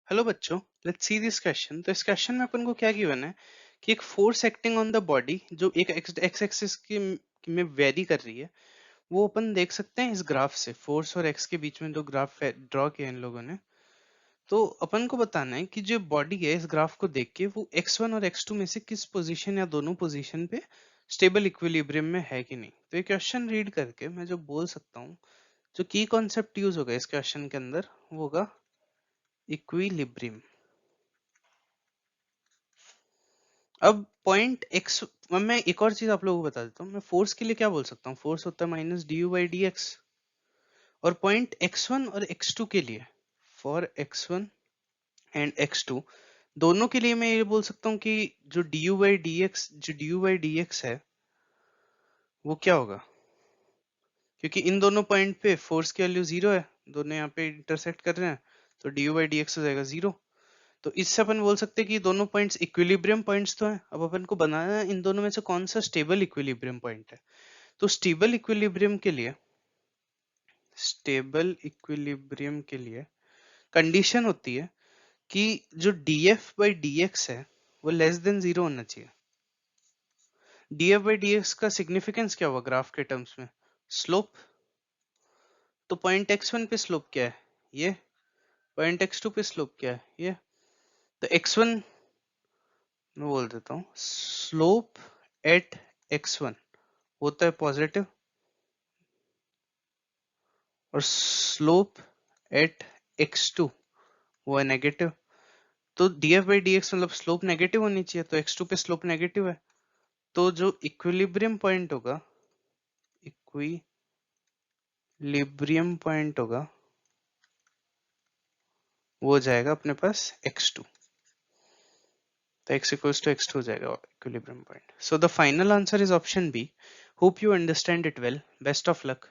Hello बच्चों, let's see this question. तो इस क्वेश्चन में अपन को क्या गिवन है कि एक force acting on the body जो एक एक्स एक्सिस की में वेरी कर रही है, वो अपन देख सकते हैं इस ग्राफ से। फोर्स और एक्स के बीच में जो ग्राफ ड्रॉ किया इन लोगों ने, तो अपन को बताना है कि जो बॉडी है इस ग्राफ को देख के वो x1 और x2 में से किस पोजीशन या दोनों पोजीशन पे स्टेबल इक्विलिब्रियम में है कि नहीं। तो ये क्वेश्चन रीड करके मैं जो बोल सकता हूँ, जो की कॉन्सेप्ट यूज होगा इस क्वेश्चन के अंदर, वो होगा इक्विलिब्रियम। अब पॉइंट एक्स, मैं एक और चीज आप लोगों को बता देता हूँ। मैं फोर्स के लिए क्या बोल सकता हूँ, फोर्स होता है minus D u by d x. और पॉइंट x1 और x2 के लिए, फॉर x1 एंड x2 दोनों के लिए मैं ये बोल सकता हूँ कि जो d u by d x, जो d u by d x है वो क्या होगा, क्योंकि इन दोनों पॉइंट पे फोर्स की वैल्यू जीरो है, दोनों यहाँ पे इंटरसेक्ट कर रहे हैं, तो D u by d x हो जाएगा जीरो। तो इससे अपन बोल सकते हैं कि दोनों पॉइंट्स इक्विलिब्रियम पॉइंट्स तो हैं। अब अपन को बनाना है इन दोनों में से कौन सा स्टेबल इक्विलिब्रियम पॉइंट है। तो स्टेबल इक्विलिब्रियम के लिए कंडीशन होती है कि जो df बाई dx है वो लेस देन जीरो होना चाहिए। df बाई dx का सिग्निफिकेंस क्या हुआ ग्राफ के टर्म्स में, स्लोप। तो पॉइंट x1 पे स्लोप क्या है, ये। पॉइंट x2 पे स्लोप क्या है, ये। तो x1 मैं बोल देता हूँ, स्लोप एट x1 होता है पॉजिटिव और स्लोप एट x2 वो है नेगेटिव। तो df बाई dx मतलब स्लोप नेगेटिव होनी चाहिए, तो x2 पे स्लोप नेगेटिव है। तो जो इक्विलिब्रियम पॉइंट होगा, इक्विलिब्रियम पॉइंट होगा, वो हो जाएगा अपने पास x2। तो x इक्वल्स टू x2 हो जाएगा equilibrium point. So the final answer is option B. Hope you understand it well. Best of luck.